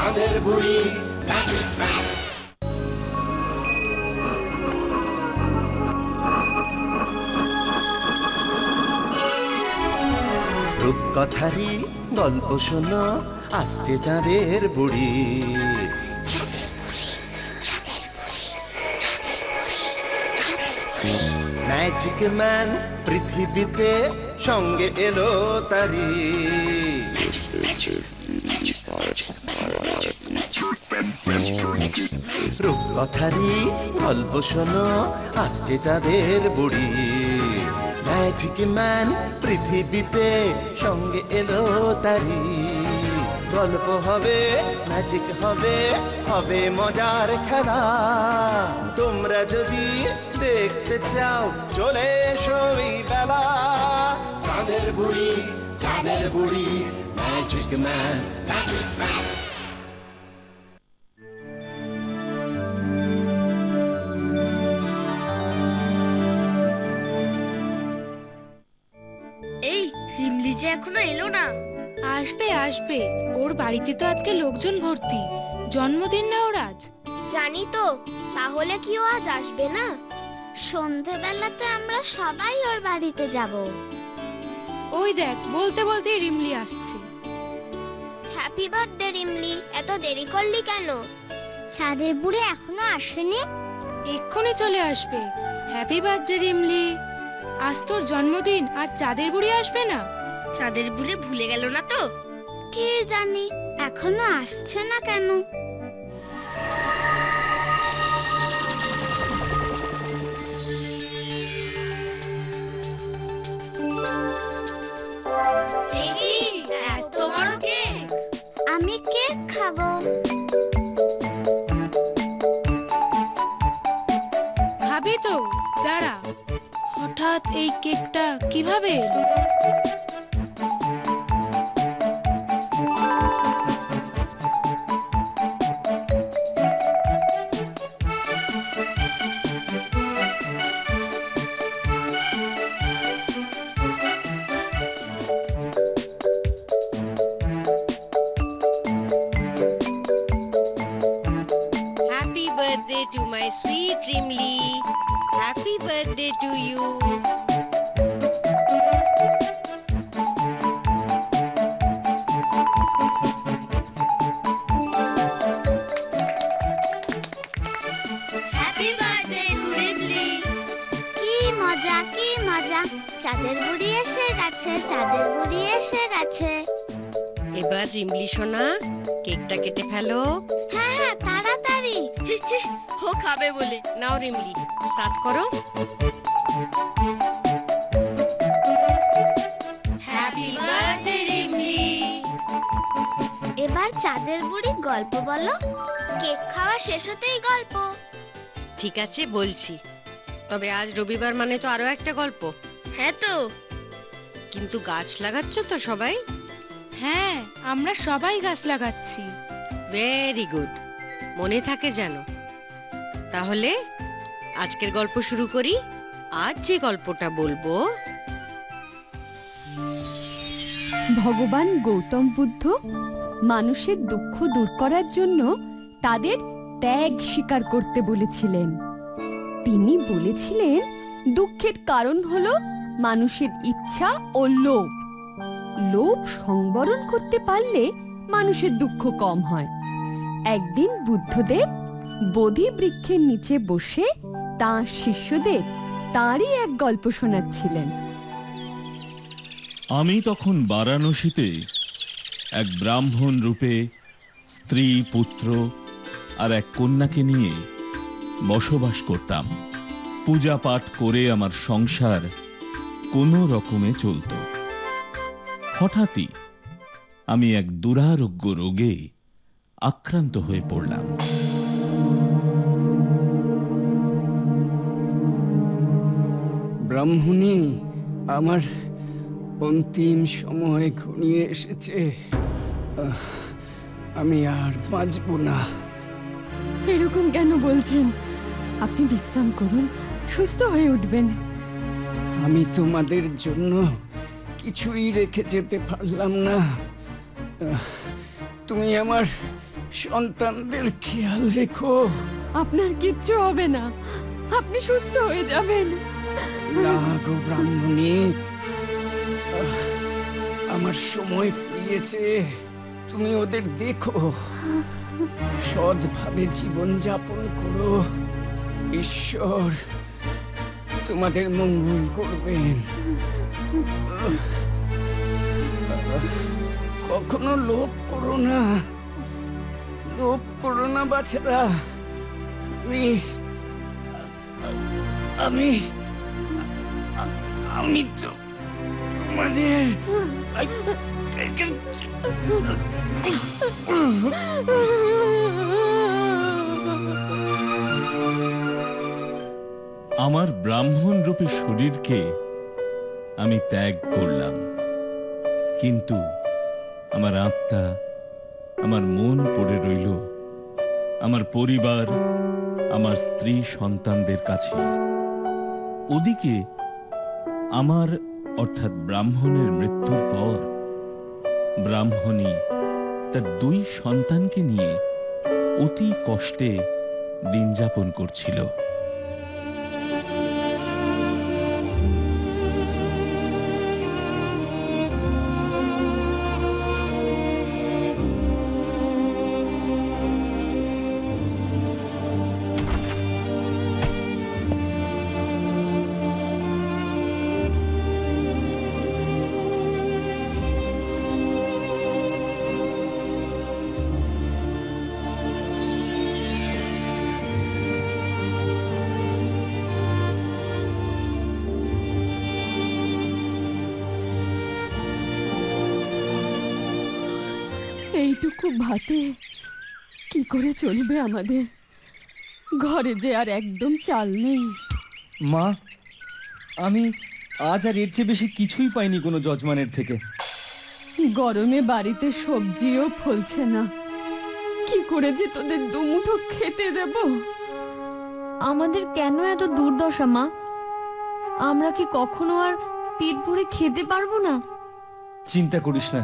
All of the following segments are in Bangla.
চাঁদের বুড়ি রূপকথারই গল্প শোনো, আসছে চাঁদের বুড়ি। ম্যাজিক ম্যান পৃথিবীতে সঙ্গে এলো তারি। রূপকথারই গল্প শোনো, আসছে চাঁদের বুড়ি। ম্যাজিক ম্যান পৃথিবীতে সঙ্গে এলো তারি। গল্প হবে, ম্যাজিক হবে, হবে মজার খেলা। তোমরা যদি দেখতে চাও চলে এসো এই বেলা। চাঁদের বুড়ি, চাঁদের বুড়ি, ম্যাজিক ম্যান, ম্যাজিক ম্যান। এই রিমলি যে এখনো এলো না। আসবে আসবে, ওর বাড়িতে তো আজকে লোকজন ভর্তি। জন্মদিন না ওর আজ। জানি তো, তাহলে কি ও আজ আসবে না? সন্ধেবেলাতে আমরা সবাই ওর বাড়িতে যাব। ওই দেখ, বলতে বলতে রিমলি আসছে। হ্যাপি বার্থডে রিমলি, এত দেরি করলি কেন? চাঁদের বুড়ি এখনো আসেনি? এক্ষুনি চলে আসবে। হ্যাপি বার্থডে রিমলি, আজ তোর জন্মদিন আর চাঁদের বুড়ি আসবে না? চাঁদের বুড়ি ভুলে গেল না তো? কে জানি এখনো আসছে না কেন। এত বড় কেক! আমি কেক খাবো। খাবি তো? দাঁড়া, হঠাৎ এই কেকটা কিভাবে এলো? To my sweet Rimli, happy birthday to you. Happy birthday to Rimli. কি মজা, কি মজা! চাঁদের বুড়ি এসে গেছে, চাঁদের বুড়ি এসে গেছে। এবার রিমলি সোনা, কেকটা কেটে ফেলো। হ্যাঁ হ্যাঁ, তাড়াতাড়ি। ও খাবে বলে। নাও রিমলি, স্টার্ট করো। Happy birthday Rimli. এবার চাঁদের বুড়ি গল্প বলো। কেক খাওয়া শেষ হতেই গল্প। ঠিক আছে, বলছি। তবে আজ রবিবার মানে তো আরো একটা গল্প। হ্যাঁ তো। কিন্তু গাছ লাগাচ্ছ তো সবাই? হ্যাঁ, আমরা সবাই গাছ লাগাচ্ছি। ভেরি গুড, মনে থাকে যেন। তাহলে আজকের গল্প শুরু করি। আজ যে গল্পটা বলবো, ভগবান গৌতম বুদ্ধ মানুষের দুঃখ দূর করার জন্য তাদের ত্যাগ স্বীকার করতে বলেছিলেন। তিনি বলেছিলেন, দুঃখের কারণ হলো মানুষের ইচ্ছা ও লোভ। লোভ সংবরণ করতে পারলে মানুষের দুঃখ কম হয়। একদিন বুদ্ধদেব বোধি বৃক্ষের নিচে বসে তাঁর শিষ্যদের তাঁরই এক গল্প শোনাচ্ছিলেন। আমি তখন বারাণসীতে এক ব্রাহ্মণ রূপে স্ত্রী, পুত্র আর এক কন্যাকে নিয়ে বসবাস করতাম। পূজা পাঠ করে আমার সংসার কোনো রকমে চলত। হঠাৎই আমি এক দুরারোগ্য রোগে আক্রান্ত হয়ে পড়লাম। ব্রাহ্মণী, আমার অন্তিম সময় ঘনিয়ে এসেছে। আমি আর বাঁচব না। এরকম কেন বলছেন? আপনি বিশ্রাম করুন, সুস্থ হয়ে উঠবেন। আমি তোমাদের জন্য কিছুই রেখে যেতে পারলাম না। তুমি আমার সন্তানদের খেয়াল রেখো। আপনার কিচ্ছু হবে না, আপনি সুস্থ হয়ে যাবেন। না গো ব্রাহ্মণী, আমার সময় ফুরিয়েছে। তুমি ওদের দেখো, সৎভাবে জীবন যাপন করো। ঈশ্বর তোমাদের মঙ্গল করবেন। কখনো লোভ করো না, লোভ করো না বাচ্চারা। আমি আমি তো তোমাদের আমার ব্রাহ্মণ রূপী শরীরকে আমি ত্যাগ করলাম, কিন্তু আমার আত্মা, আমার মন পড়ে রইল আমার পরিবার, আমার স্ত্রী সন্তানদের কাছে। ওদিকে আমার অর্থাৎ ব্রাহ্মণের মৃত্যুর পর ব্রাহ্মণী তার 2 সন্তানকে নিয়ে অতি কষ্টে দিন যাপন করছিল। এইটুকু ভাতে কি করে চলবে আমাদের? ঘরে যে আর একদম চাল নেই। মা, আমি আজ আর এর চেয়ে বেশি কিছুই পাইনি কোনো যজমানের থেকে। গরমে বাড়িতে সবজিও ফলছে না, কি করে যে তোদের দুমুঠো খেতে দেব? আমাদের কেন এত দুর্দশা মা? আমরা কি কখনো আর পেট ভরে খেতে পারবো না? চিন্তা করিস না,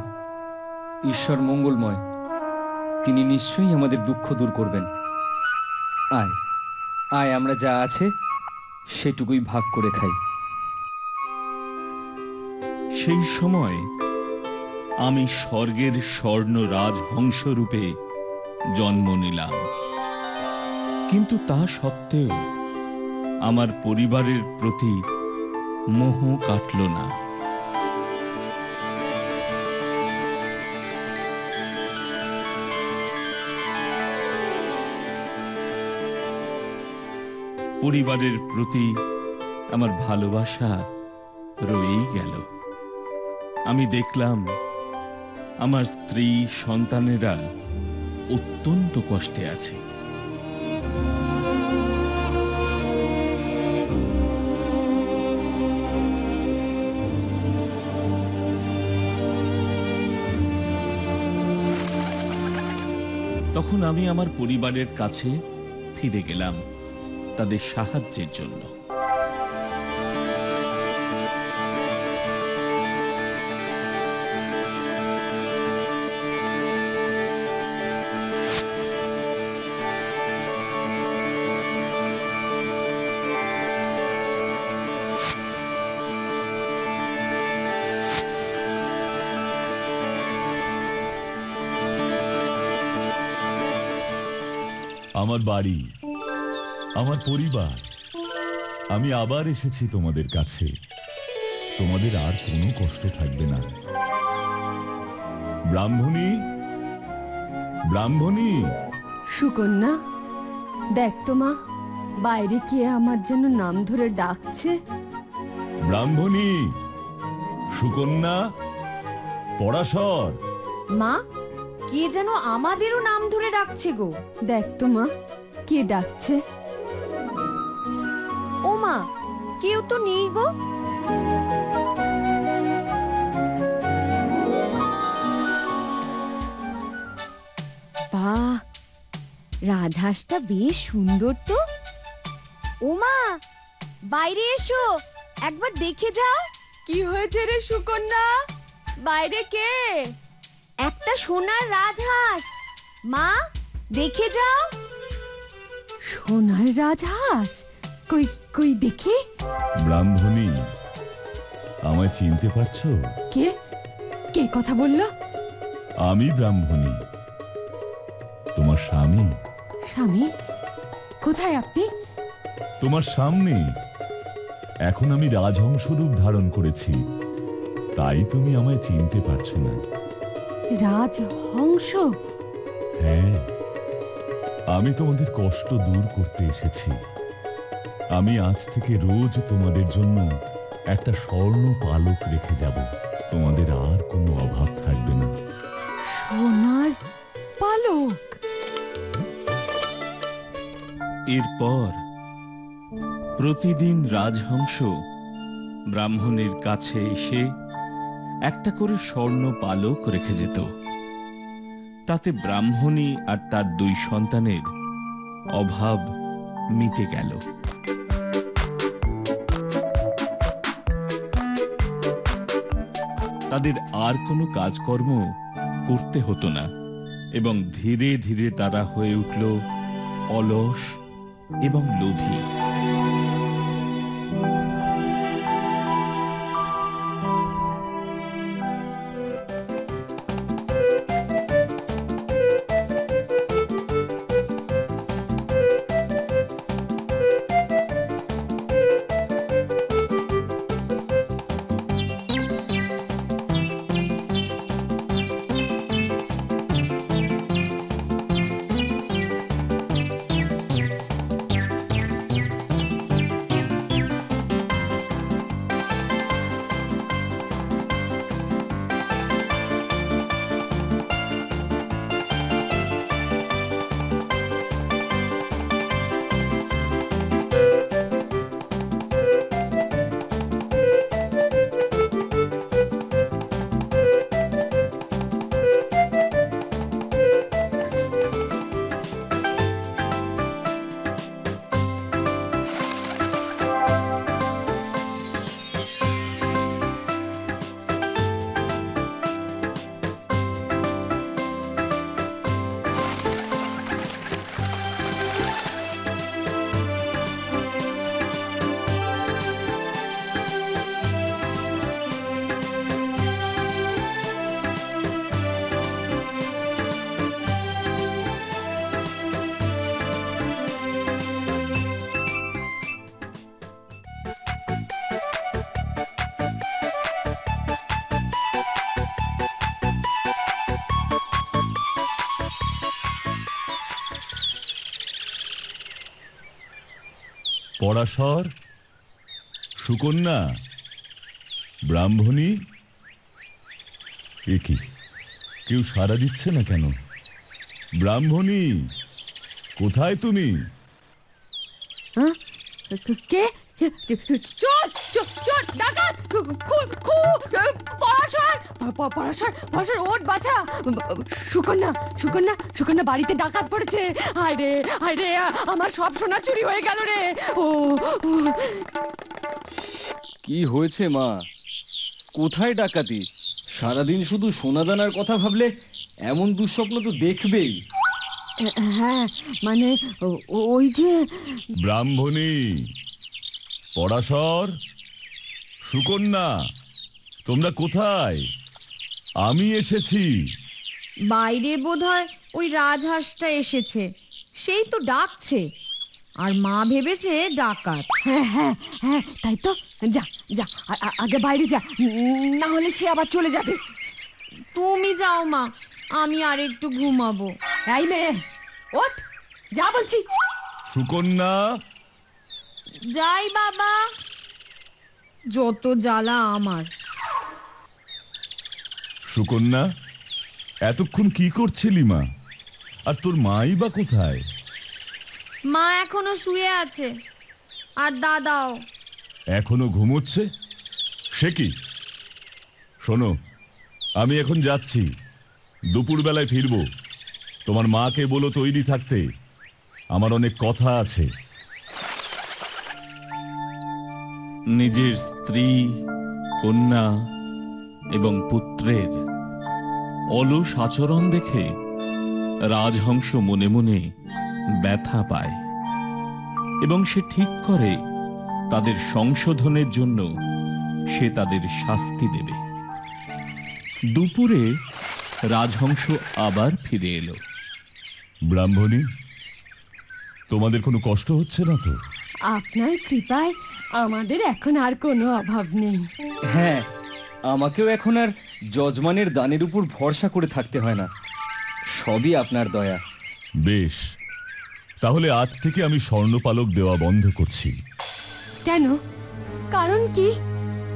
ঈশ্বর মঙ্গলময়, তিনি নিশ্চয়ই আমাদের দুঃখ দূর করবেন। আয় আয়, আমরা যা আছে সেটুকুই ভাগ করে খাই। সেই সময় আমি স্বর্গের স্বর্ণ রাজহংস রূপে জন্ম নিলাম, কিন্তু তা সত্ত্বেও আমার পরিবারের প্রতি মোহ কাটল না। পরিবারের প্রতি আমার ভালোবাসা রয়েই গেল। আমি দেখলাম আমার স্ত্রী সন্তানেরা অত্যন্ত কষ্টে আছে। তখন আমি আমার পরিবারের কাছে ফিরে গেলাম তাদের সাহায্যের জন্য। আমার বাড়ি, আমার পরিবার, আমি আবার এসেছি তোমাদের কাছে। তোমাদের আর কোনো কষ্ট থাকবে না। ব্রাহ্মণী, ব্রাহ্মণী। সুকন্যা, দেখ তো মা, বাইরে কে আমার জন্য নাম ধরে ডাকছে। ব্রাহ্মণী, সুকন্যা, পরাশর। মা, কে যেন আমাদেরও নাম ধরে ডাকছে গো। দেখ তো মা, কে ডাকছে। ও মা, কেউ তো নেই গো। বাহ, রাজহাঁসটা বেশ সুন্দর তো। ও মা, বাইরে এসো, একবার দেখে যাও। কি হয়েছে রে সুকন্যা? বাইরে কে? একটা সোনার রাজহাঁস। মা, দেখে যাও। সোনার রাজহাঁস, কই কই দেখি। ব্রাহ্মণী, আমায় চিনতে পারছো? কে কে কথা বললো? আমি ব্রাহ্মণী, তোমার স্বামী। স্বামী? কোথায় আপনি? তোমার সামনে। এখন আমি রাজহংস রূপ ধারণ করেছি, তাই তুমি আমায় চিনতে পারছো না। রাজহংস? হ্যাঁ, আমি তোমাদের কষ্ট দূর করতে এসেছি। আমি আজ থেকে রোজ তোমাদের জন্য একটা স্বর্ণ পালক রেখে যাব। তোমাদের আর কোনো অভাব থাকবে না। সোনার পালক? এরপর প্রতিদিন রাজহংস ব্রাহ্মণের কাছে এসে একটা করে স্বর্ণ পালক রেখে যেত। তাতে ব্রাহ্মণী আর তার 2 সন্তানের অভাব মিটে গেল। তাদের আর কোনো কাজকর্ম করতে হতো না এবং ধীরে ধীরে তারা হয়ে উঠল অলস এবং লোভী। পরাশর, সুকন্যা, ব্রাহ্মণী, এ কি কেউ সাড়া দিচ্ছে না কেন? ব্রাহ্মণী, কোথায় তুমি? কে? চোর! চোর! ডাকাত! পরাশর, ওঠ বাছা! সুকন্যা, সুকন্যা, সুকন্যা, বাড়িতে ডাকাত পড়েছে! হায় রে, আমার সব সোনা চুরি হয়ে গেল রে! ও কি হয়েছে মা? কোথায় ডাকাতি? সারাদিন শুধু সোনাদানার কথা ভাবলে এমন দুঃস্বপ্ন তো দেখবেই। হ্যাঁ, মানে ওই যে ব্রাহ্মণী, পরাশর, সুকন্যা, তোমরা কোথায়? আমি এসেছি। বাইরে বোধহয় ওই রাজহাঁসটা এসেছে, সেই তো ডাকছে, আর মা ভেবেছে ডাকাত। হ্যাঁ, তাই তো। যা আগে বাইরে যা, না হলে সে আবার চলে যাবে। তুমি যাও মা, আমি আর একটু ঘুমাবো। এই মেয়ে, ওঠ, যা বলছি। সুকন্যা, যাই বাবা, যত জ্বালা আমার। সুকন্যা, এতক্ষণ কি করছিলি মা? আর তোর মাই বা কোথায়? মা এখনো শুয়ে আছে, আর দাদাও এখনো ঘুমোচ্ছে। সে কি? শোনো, আমি এখন যাচ্ছি, দুপুরবেলায় ফিরবো। তোমার মাকে বলো তৈরি থাকতে, আমার অনেক কথা আছে। নিজের স্ত্রী, কন্যা এবং পুত্রের অলস আচরণ দেখে রাজহংস মনে মনে ব্যথা পায় এবং সে ঠিক করে তাদের সংশোধনের জন্য সে তাদের শাস্তি দেবে। দুপুরে রাজহংস আবার ফিরে এলো। ব্রাহ্মণী, তোমাদের কোনো কষ্ট হচ্ছে না তো? আপনার কৃপায় আমাদের এখন আর কোনো অভাব নেই। হ্যাঁ, আমাকেও এখন আর যজমানের দানের উপর ভরসা করে থাকতে হয় না। সবই আপনার দয়া। বেশ, তাহলে আজ থেকে আমি স্বর্ণপালক দেওয়া বন্ধ করছি। কেন? কারণ কি?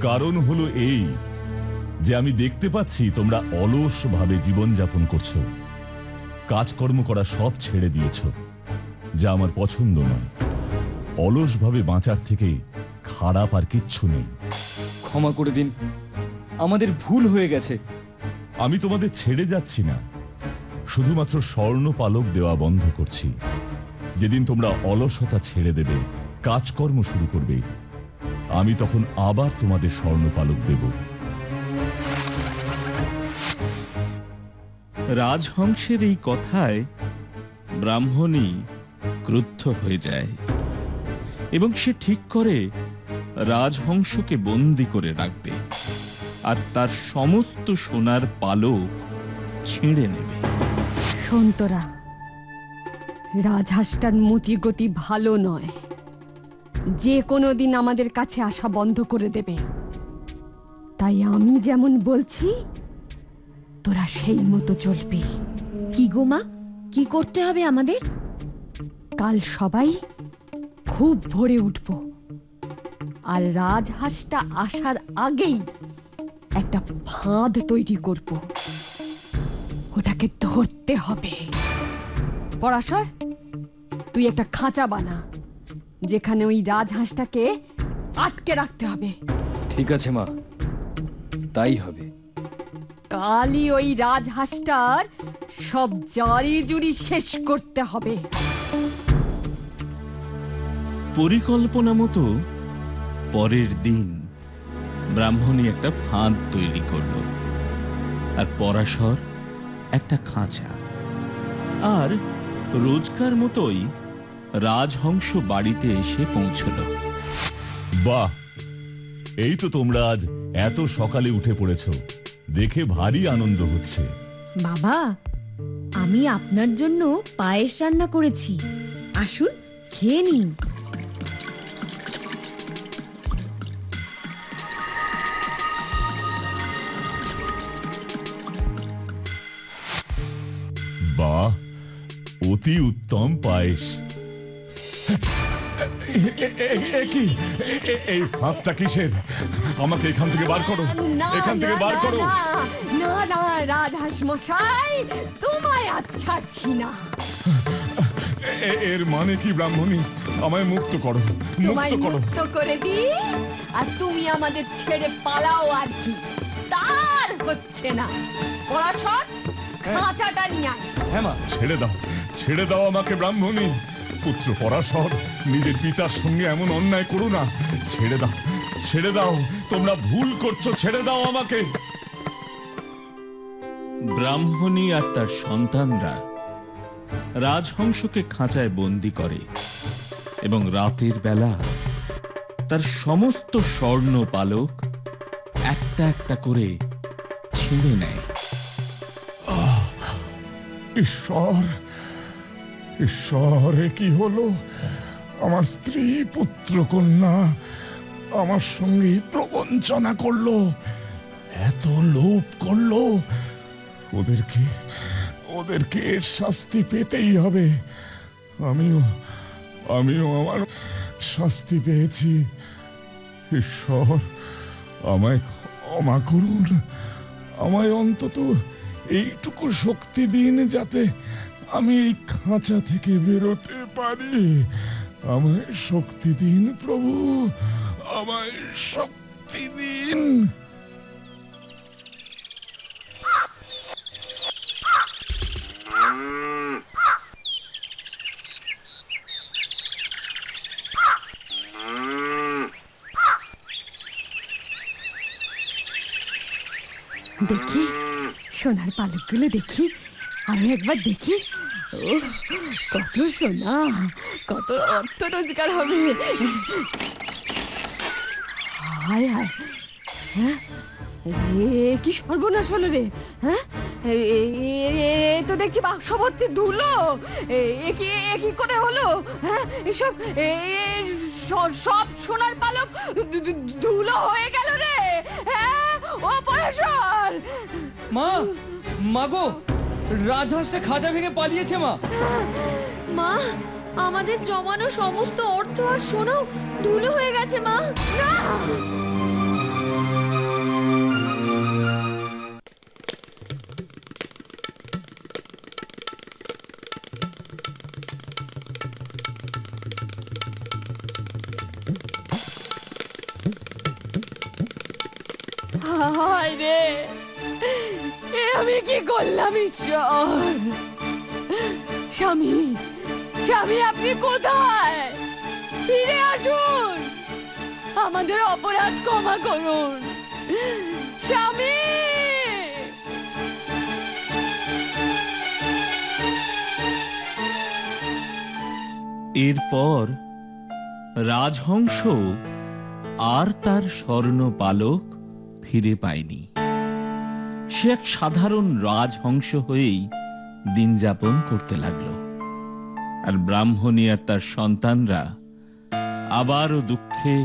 কারণ হলো এই যে আমি দেখতে পাচ্ছি তোমরা অলসভাবে জীবনযাপন করছো, কাজকর্ম করা সব ছেড়ে দিয়েছ, যা আমার পছন্দ নয়। অলসভাবে বাঁচার থেকে খারাপ আর কিচ্ছু নেই। ক্ষমা করে দিন, আমাদের ভুল হয়ে গেছে। আমি তোমাদের ছেড়ে যাচ্ছি না, শুধুমাত্র স্বর্ণপালক দেওয়া বন্ধ করছি। যেদিন তোমরা অলসতা ছেড়ে দেবে, কাজকর্ম শুরু করবে, আমি তখন আবার তোমাদের স্বর্ণপালক দেব। রাজহংসের এই কথায় ব্রাহ্মণী ক্রুদ্ধ হয়ে যায় এবং সে ঠিক করে রাজহংসকে বন্দি করে রাখবে আর তার সমস্ত সোনার পালক ছিঁড়ে নেবে। সন্তরা, রাজহাঁসটার মতি গতি ভালো নয়। যে কোনো দিন আমাদের কাছে আসা বন্ধ করে দেবে। তাই আমি যেমন বলছি তোরা সেই মতো চলবি। কি গো মা, কি করতে হবে আমাদের? কাল সবাই খুব ভোরে উঠব, আর রাজহাঁসটা আসার আগেই একটা ফাঁদ তৈরি করব। ওটাকে ধরতে হবে। পরাশর, তুই একটা খাঁচা বানা, যেখানে ওই রাজহাঁসটাকে আটকে রাখতে হবে। ঠিক আছে মা, তাই হবে। কালই ওই রাজহাঁসটার সব জারি জুরি শেষ করতে হবে। পরিকল্পনা মতো পরের দিন ব্রাহ্মণী একটা ফাঁদ তৈরি করল, আর পরাশর একটা খাঁচা। আর রোজকার মতোই রাজহংস বাড়িতে এসে পৌঁছল। বাহ, এই তো তোমরা আজ এত সকালে উঠে পড়েছ, দেখে ভারী আনন্দ হচ্ছে। বাবা, আমি আপনার জন্য পায়েস রান্না করেছি, আসুন খেয়ে নিন। বাহ, অতি উত্তম পায়েস। কি এই ফাঁদটা কিসের? আমাকে এখান থেকে বার করো, এখান থেকে বার করো। না না রাজহাঁস মশাই, তোমায় ছাড়ছি না। এর মানে কি ব্রাহ্মণী? আমায় মুক্ত করো, মুক্ত করো। মুক্ত করে দি আর তুমি আমাদের ছেড়ে পালাও, আর কি তার হচ্ছে না। পরাশর, খাঁচাটা নিয়ে আয়। হ্যাঁ মা। ছেড়ে দাও, ছেড়ে দাও আমাকে ব্রাহ্মণী। পুত্র পরাশর, নিজের পিতার সঙ্গে এমন অন্যায় করো না। ছেড়ে দাও, ছেড়ে দাও, তোমরা ভুল করছো, ছেড়ে দাও আমাকে। ব্রাহ্মণী আর তার সন্তানরা রাজহংসকে খাঁচায় বন্দি করে এবং রাতের বেলা তার সমস্ত স্বর্ণ পালক একটা একটা করে ছিঁড়ে নেয়। ঈশ্বর, ঈশ্বর, এ কি হলো? আমার স্ত্রী, পুত্র, কন্যা আমার সঙ্গে প্রবঞ্চনা করলো, এত লোভ করলো। ওদেরকে এর শাস্তি পেতেই হবে। আমিও আমার শাস্তি পেয়েছি। ঈশ্বর, আমায় ক্ষমা করুন। আমায় অন্তত এইটুকু শক্তি দিন, যাতে আমি এই খাঁচা থেকে বেরোতে পারি। আমায় শক্তি দিন প্রভু, আমায় শক্তি দিন। দেখি সোনার পালকগুলো, দেখি আরো একবার দেখি। ওহ, কত সোনা, কত অর্থ রোজগার হবে। হায় হায়, হ্যাঁ এ কি সর্বনাশ হলো রে। হ্যাঁ তো দেখছি বাক্স ভর্তি ধুলো। এ কি করে হলো? হ্যাঁ এসব সব সোনার পালক ধুলো হয়ে গেল রে। হ্যাঁ ও পরেশ্বর। মা, মাগো, রাজহাঁসটা খাঁচা ভেঙে পালিয়েছে। মা, মা, আমাদের জমানো সমস্ত অর্থ আর সোনাও ধুলো হয়ে গেছে। মা, না! হায় রে, এ আমি কি করলাম ঈশ্বর। স্বামী, স্বামী আপনি কোথায়? ফিরে আসুন, আমাদের অপরাধ ক্ষমা করুন স্বামী। এরপর রাজহংস আর তার স্বর্ণ পালক ফিরে পায়নি। সে এক সাধারণ রাজহংস হয়েই দিন যাপন করতে লাগলো। আর ব্রাহ্মণী আর তার সন্তানরা আবারও দুঃখে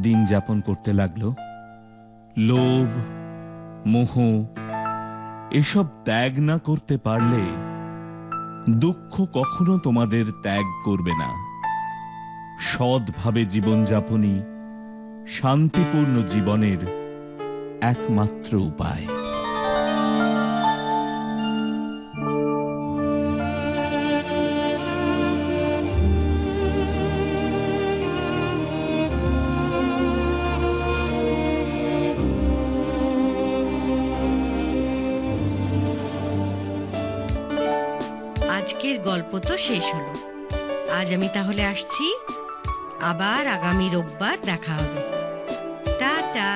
দিন যাপন করতে লাগলো। লোভ, মোহ এসব ত্যাগ না করতে পারলে দুঃখ কখনো তোমাদের ত্যাগ করবে না। সৎভাবে জীবনযাপনই শান্তিপূর্ণ জীবনের একমাত্র উপায়। আজকের গল্প তো শেষ হলো। আজ আমি তাহলে আসছি, আবার আগামী রোববার দেখা হবে। টাটা।